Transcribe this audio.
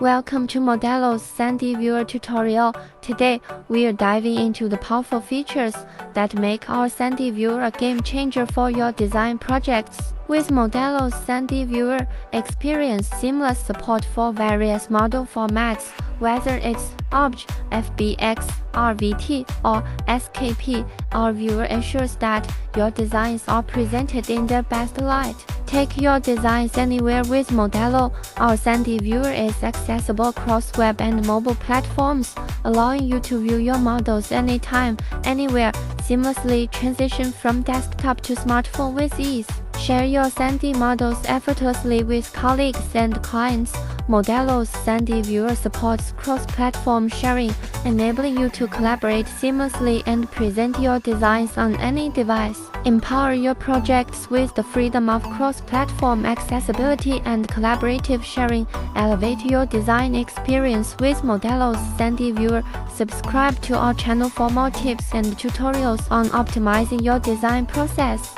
Welcome to Modelo's Sandy Viewer tutorial. Today, we are diving into the powerful features that make our Sandy Viewer a game changer for your design projects. With Modelo's Sandy Viewer, experience seamless support for various model formats, whether it's OBJ, FBX, RVT, or SKP. Our viewer ensures that your designs are presented in their best light. Take your designs anywhere with Modelo. Our Sandy Viewer is accessible across web and mobile platforms, allowing you to view your models anytime, anywhere. Seamlessly transition from desktop to smartphone with ease. Share your Sandy models effortlessly with colleagues and clients. Modelo's Sandy Viewer supports cross-platform sharing, enabling you to collaborate seamlessly and present your designs on any device. Empower your projects with the freedom of cross-platform accessibility and collaborative sharing. Elevate your design experience with Modelo's Sandy Viewer. Subscribe to our channel for more tips and tutorials on optimizing your design process.